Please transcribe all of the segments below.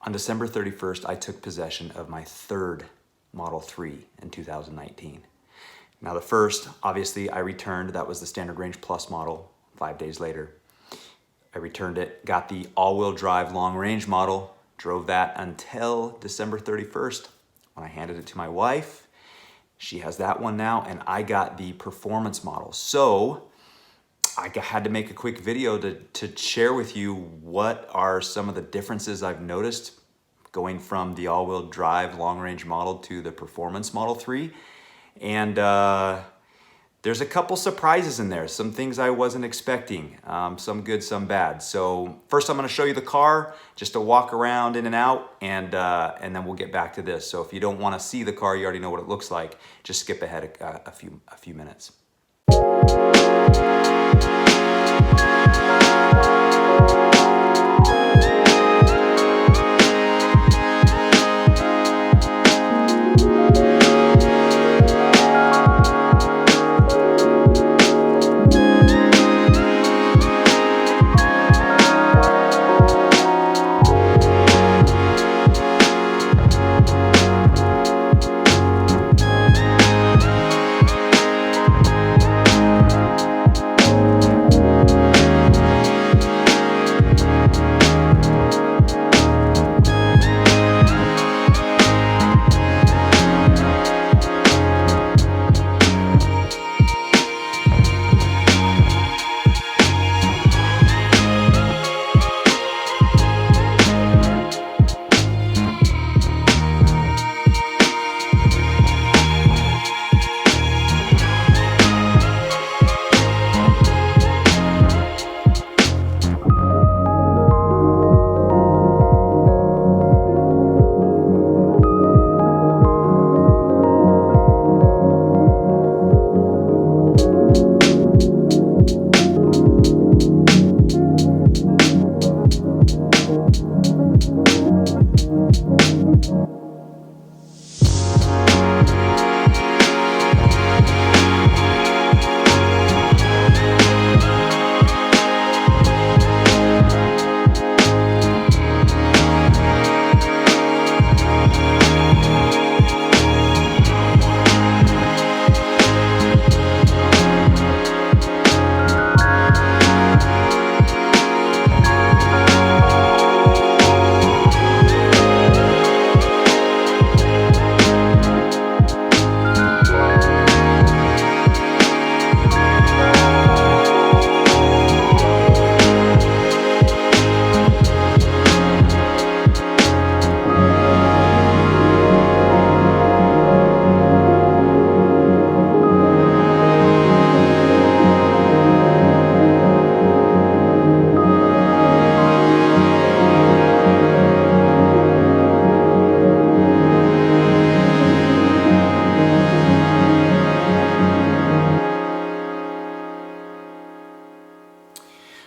On December 31st, I took possession of my third Model 3 in 2019. Now the first, obviously, I returned. That was the Standard Range Plus model 5 days later. I returned it, got the all-wheel drive long range model, drove that until December 31st when I handed it to my wife. She has that one now, and I got the performance model. So I had to make a quick video to share with you what are some of the differences I've noticed going from the all-wheel drive long-range model to the performance Model 3. And there's a couple surprises in there, some things I wasn't expecting, some good, some bad. So first I'm gonna show you the car, just to walk around in and out, and then we'll get back to this. So if you don't wanna see the car, you already know what it looks like, just skip ahead a few minutes.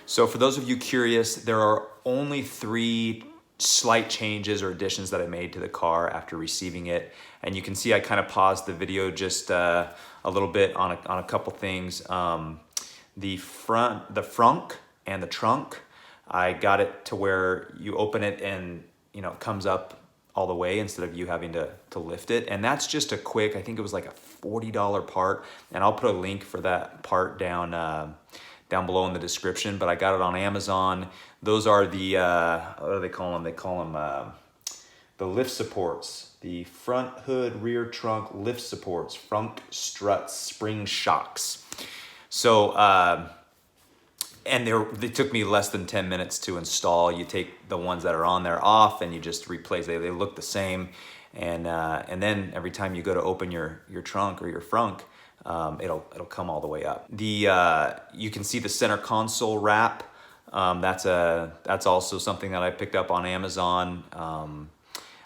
So for those of you curious, there are only 3 slight changes or additions that I made to the car after receiving it. And you can see I kind of paused the video just a little bit on a couple things. The frunk and the trunk, I got it to where you open it and it comes up all the way instead of you having to lift it. And that's just a quick, I think it was like a $40 part. And I'll put a link for that part down below in the description, but I got it on Amazon. Those are the, what do they call them? They call them the lift supports, the front hood, rear trunk lift supports, frunk struts, spring shocks. So, and they took me less than 10 minutes to install. You take the ones that are on there off and you just replace, they look the same. And then every time you go to open your trunk or your frunk, it'll come all the way up. You can see the center console wrap. That's also something that I picked up on Amazon.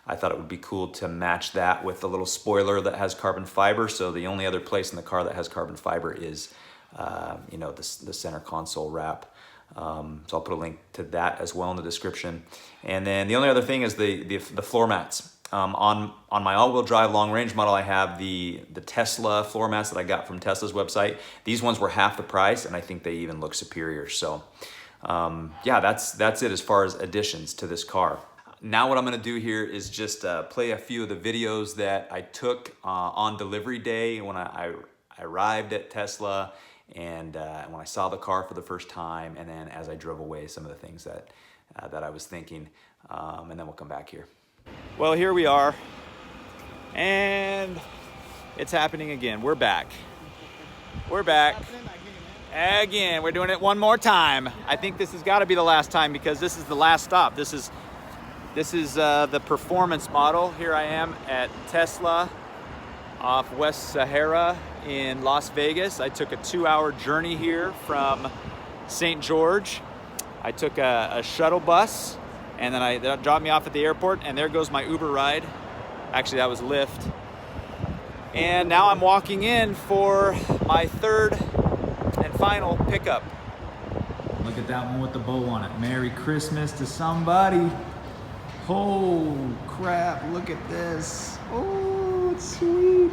I thought it would be cool to match that with the little spoiler that has carbon fiber. So the only other place in the car that has carbon fiber is, the center console wrap. So I'll put a link to that as well in the description. And then the only other thing is the floor mats. On my all-wheel drive long-range model, I have the Tesla floor mats that I got from Tesla's website. These ones were half the price, and I think they even look superior. So, yeah, that's it as far as additions to this car. now what I'm gonna do here is just play a few of the videos that I took on delivery day when I arrived at Tesla, and when I saw the car for the first time, and then as I drove away, some of the things that I was thinking, and then we'll come back here. Well, here we are, and it's happening again. We're back. We're back. Again, we're doing it one more time. I think this has got to be the last time because this is the last stop. This is the performance model. Here I am at Tesla off West Sahara in Las Vegas. I took a 2-hour journey here from St. George. I took a shuttle bus, and then that dropped me off at the airport, and there goes my Uber ride. Actually, that was Lyft. And now I'm walking in for my third and final pickup. Look at that one with the bow on it. Merry Christmas to somebody. Oh crap, look at this. Oh, it's sweet.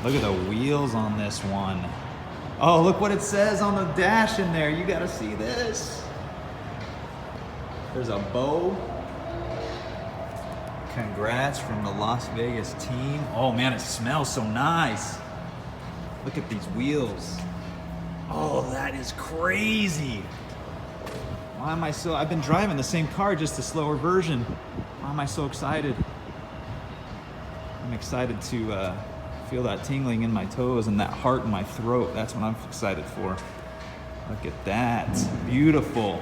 Look at the wheels on this one. Oh, look what it says on the dash in there. You gotta see this. There's a bow. Congrats from the Las Vegas team. Oh man, it smells so nice. Look at these wheels. Oh, that is crazy. Why am I so, I've been driving the same car, just a slower version. Why am I so excited? I'm excited to feel that tingling in my toes and that heart in my throat. That's what I'm excited for. Look at that, beautiful.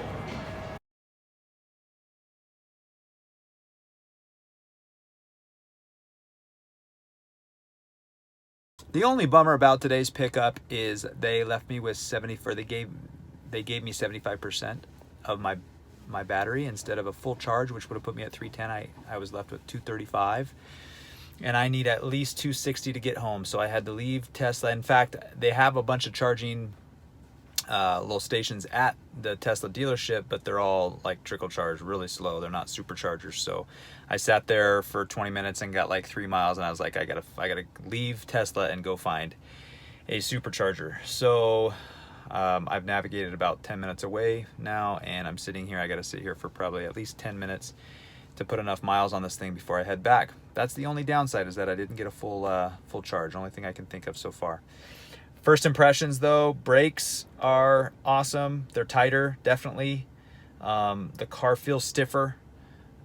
The only bummer about today's pickup is they left me with they gave me 75% of my battery instead of a full charge, which would have put me at 310. I was left with 235, and I need at least 260 to get home. So I had to leave Tesla. In fact, they have a bunch of charging little stations at the Tesla dealership, but they're all like trickle charge, really slow. They're not superchargers. So I sat there for 20 minutes and got like 3 miles, and I was like, I gotta leave Tesla and go find a supercharger. So I've navigated about 10 minutes away now, and I'm sitting here. I gotta sit here for probably at least 10 minutes to put enough miles on this thing before I head back. That's the only downside, is that I didn't get a full charge. Only thing I can think of so far. First impressions though, brakes are awesome. They're tighter, definitely. The car feels stiffer.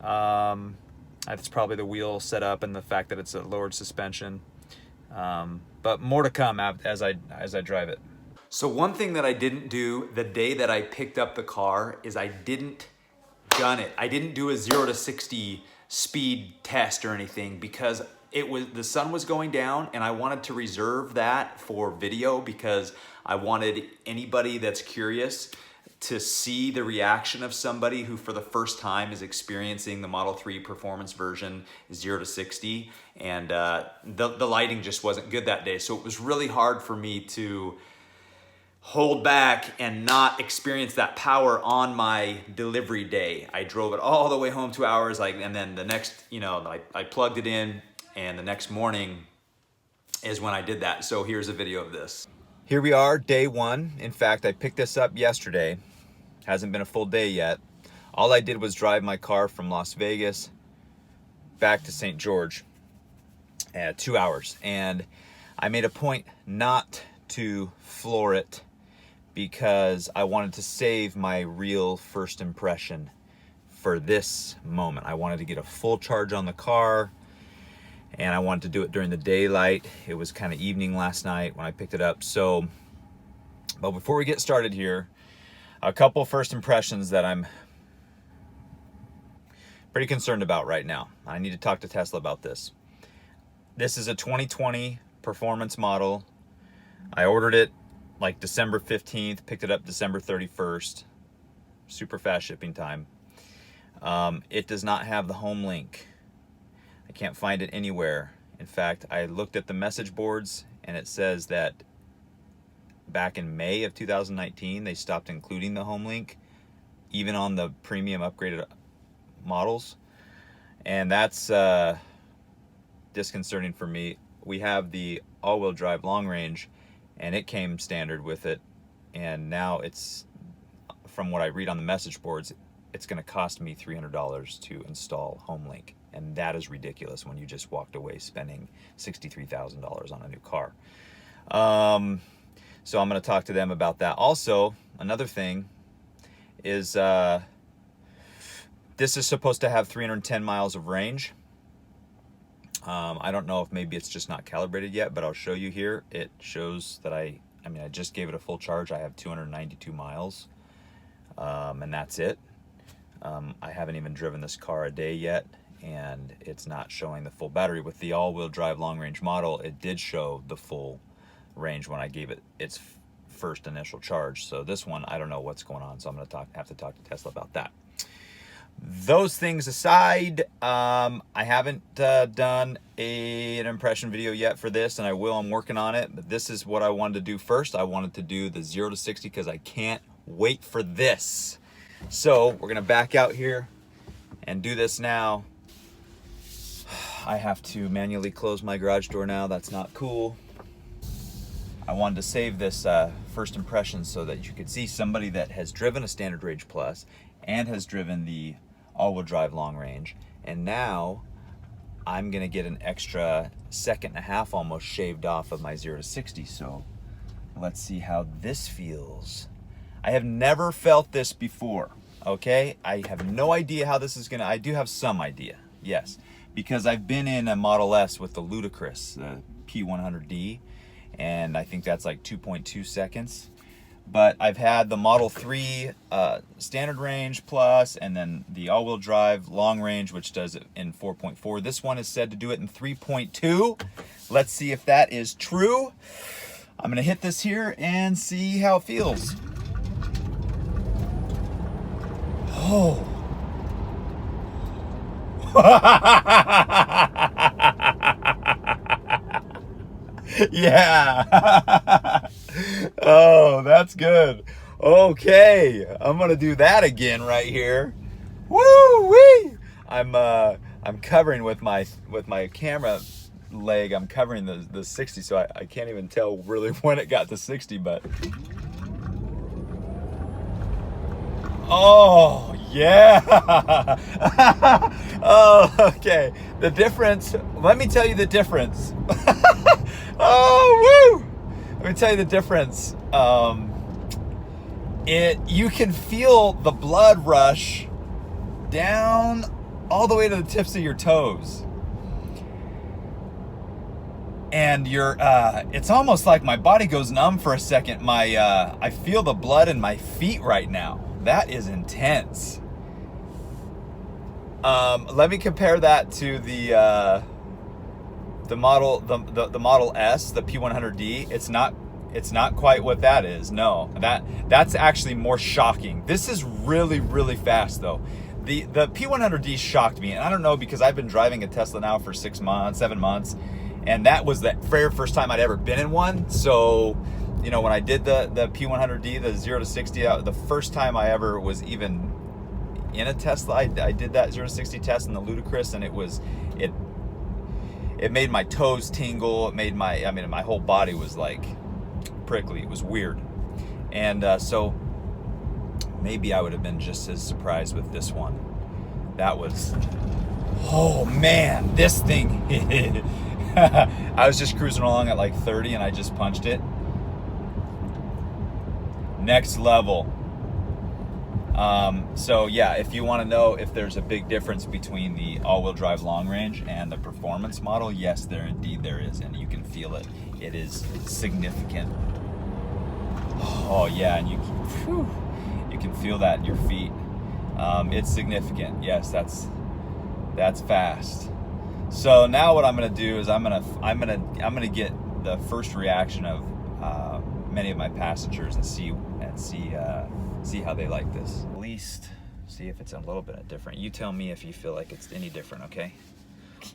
That's probably the wheel setup and the fact that it's a lowered suspension. But more to come as I drive it. So one thing that I didn't do the day that I picked up the car is I didn't gun it. I didn't do a 0 to 60 speed test or anything because the sun was going down, and I wanted to reserve that for video because I wanted anybody that's curious to see the reaction of somebody who for the first time is experiencing the Model 3 performance version 0 to 60, and the lighting just wasn't good that day. So it was really hard for me to hold back and not experience that power on my delivery day. I drove it all the way home 2 hours, and then the next, I plugged it in, and the next morning is when I did that. So here's a video of this. Here we are, day one. In fact, I picked this up yesterday. Hasn't been a full day yet. All I did was drive my car from Las Vegas back to St. George, 2 hours. And I made a point not to floor it because I wanted to save my real first impression for this moment. I wanted to get a full charge on the car, and I wanted to do it during the daylight. It was kind of evening last night when I picked it up. So, but before we get started here, a couple first impressions that I'm pretty concerned about right now. I need to talk to Tesla about this. This is a 2020 performance model. I ordered it like December 15th, picked it up December 31st. Super fast shipping time. It does not have the home link. I can't find it anywhere. In fact, I looked at the message boards, and it says that back in May of 2019, they stopped including the home link, even on the premium upgraded models. And that's disconcerting for me. We have the all-wheel drive Long Range, and it came standard with it. And now it's, from what I read on the message boards, it's going to cost me $300 to install HomeLink. And that is ridiculous when you just walked away spending $63,000 on a new car. So I'm going to talk to them about that. Also, another thing is this is supposed to have 310 miles of range. I don't know if maybe it's just not calibrated yet, but I'll show you here. It shows that I just gave it a full charge. I have 292 miles, and that's it. I haven't even driven this car a day yet, and it's not showing the full battery. With the all-wheel drive long-range model, it did show the full range when I gave it its first initial charge. So this one, I don't know what's going on, so I'm going to have to talk to Tesla about that. Those things aside, I haven't done an impression video yet for this, and I will. I'm working on it, but this is what I wanted to do first. I wanted to do the 0 to 60 because I can't wait for this. So we're gonna back out here and do this now. I have to manually close my garage door now. That's not cool. I wanted to save this first impression so that you could see somebody that has driven a Standard Range Plus and has driven the all-wheel drive long range, and now I'm gonna get an extra second and a half almost shaved off of my 0 to 60. So let's see how this feels. I have never felt this before, okay? I have no idea how this is gonna, I do have some idea, yes, because I've been in a Model S with the ludicrous, the P100D, and I think that's like 2.2 seconds. But I've had the Model 3 Standard Range Plus, and then the all-wheel drive long range, which does it in 4.4. This one is said to do it in 3.2. Let's see if that is true. I'm gonna hit this here and see how it feels. Oh. Yeah. Oh, that's good. Okay, I'm gonna do that again right here. Woo wee! I'm covering with my camera leg. I'm covering the 60, so I can't even tell really when it got to 60. But oh yeah. Oh, okay. The difference. Let me tell you the difference. Oh woo! Let me tell you the difference. You can feel the blood rush down all the way to the tips of your toes. And it's almost like my body goes numb for a second. I feel the blood in my feet right now. That is intense. Let me compare that to the Model S, the P100D. It's not quite what that is. No, that's actually more shocking. This is really, really fast though. The P100D shocked me, and I don't know, because I've been driving a Tesla now for 7 months, and that was the very first time I'd ever been in one. So, you know, when I did the P100D, the 0 to 60, the first time I ever was even in a Tesla, I did that 0 to 60 test in the ludicrous, and it made my toes tingle. It made my whole body was like prickly. It was weird. And so maybe I would have been just as surprised with this one. That was, oh man, this thing. I was just cruising along at like 30 and I just punched it. Next level. So yeah, if you want to know if there's a big difference between the all-wheel drive long range and the performance model, yes, there is, and you can feel it. It is significant. Oh yeah, and you can feel that in your feet. It's significant. Yes, that's fast. So now what I'm gonna do is I'm gonna get the first reaction of many of my passengers and see how they like this. At least see if it's a little bit different. You tell me if you feel like it's any different, okay?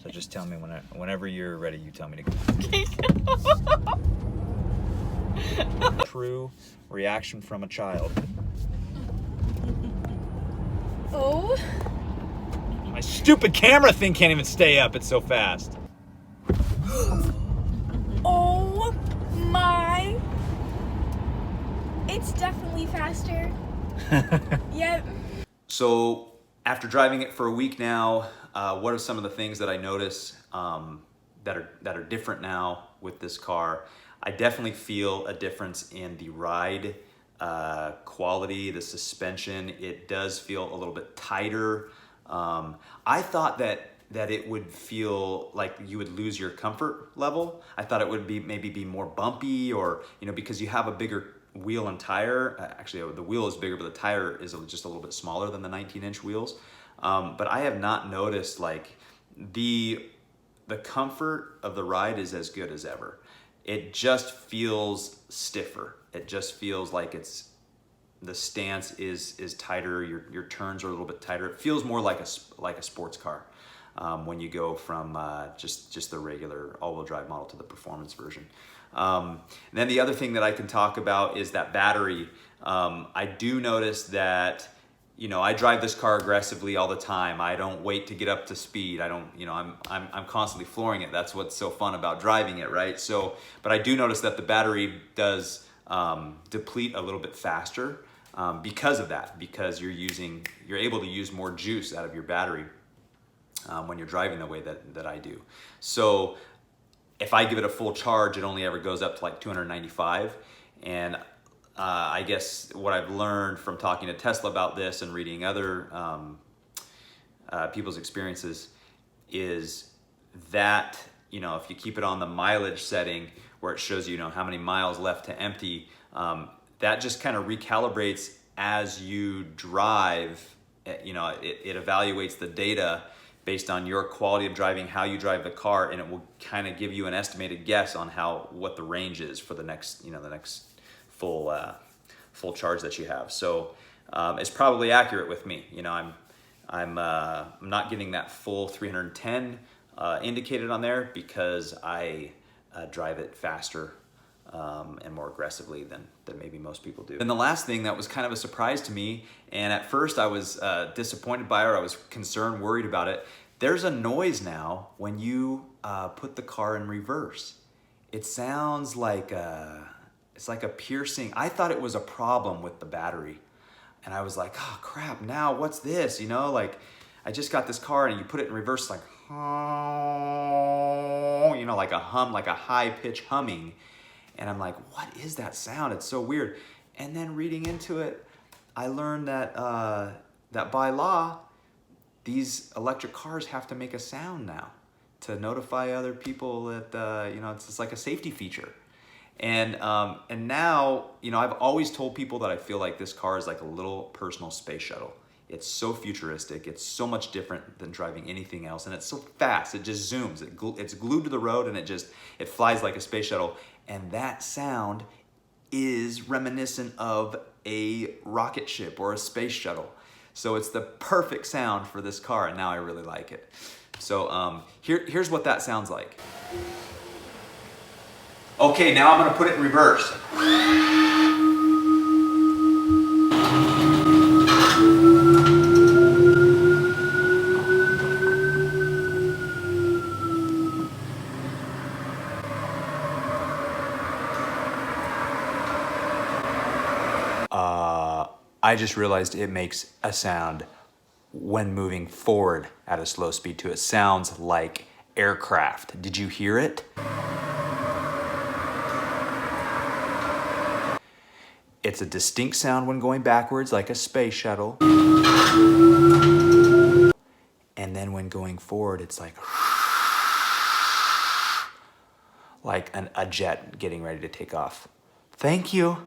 So just tell me whenever you're ready. You tell me to go. True reaction from a child. Oh. My stupid camera thing can't even stay up. It's so fast. Oh my. It's definitely faster. Yep. So after driving it for a week now, what are some of the things that I notice that are different now with this car? I definitely feel a difference in the ride quality, the suspension. It does feel a little bit tighter. I thought that it would feel like you would lose your comfort level. I thought it would be maybe be more bumpy, or because you have a bigger wheel and tire. Actually, the wheel is bigger, but the tire is just a little bit smaller than the 19-inch wheels. But I have not noticed like the comfort of the ride is as good as ever. It just feels stiffer. It just feels like the stance is tighter. Your turns are a little bit tighter. It feels more like a sports car when you go from just the regular all-wheel drive model to the performance version. And then the other thing that I can talk about is that battery. I do notice that I drive this car aggressively all the time. I don't wait to get up to speed. I don't, I'm constantly flooring it. That's what's so fun about driving it, right? So, but I do notice that the battery does deplete a little bit faster because of that, because you're able to use more juice out of your battery when you're driving the way that I do. So if I give it a full charge, it only ever goes up to like 295. And I guess what I've learned from talking to Tesla about this and reading other people's experiences is that, if you keep it on the mileage setting where it shows how many miles left to empty, that just kind of recalibrates as you drive. It evaluates the data based on your quality of driving, how you drive the car, and it will kind of give you an estimated guess on what the range is for the next full charge that you have. So it's probably accurate with me. I'm not getting that full 310 indicated on there because I drive it faster and more aggressively than maybe most people do. And the last thing that was kind of a surprise to me, and at first I was disappointed by it, or I was concerned, worried about it. There's a noise now when you put the car in reverse. It sounds like it's like a piercing. I thought it was a problem with the battery, and I was like, oh crap, now what's this? Like I just got this car and you put it in reverse, like like a hum, like a high pitch humming. And I'm like, what is that sound? It's so weird. And then reading into it, I learned that that by law, these electric cars have to make a sound now to notify other people that it's just like a safety feature. And now I've always told people that I feel like this car is like a little personal space shuttle. It's so futuristic. It's so much different than driving anything else, and it's so fast. It just zooms. It's glued to the road, and it flies like a space shuttle. And that sound is reminiscent of a rocket ship or a space shuttle. So it's the perfect sound for this car, and now I really like it. So here's what that sounds like. Okay, now I'm gonna put it in reverse. I just realized it makes a sound when moving forward at a slow speed too. It sounds like aircraft. Did you hear it? It's a distinct sound when going backwards, like a space shuttle. And then when going forward, it's like a jet getting ready to take off. Thank you.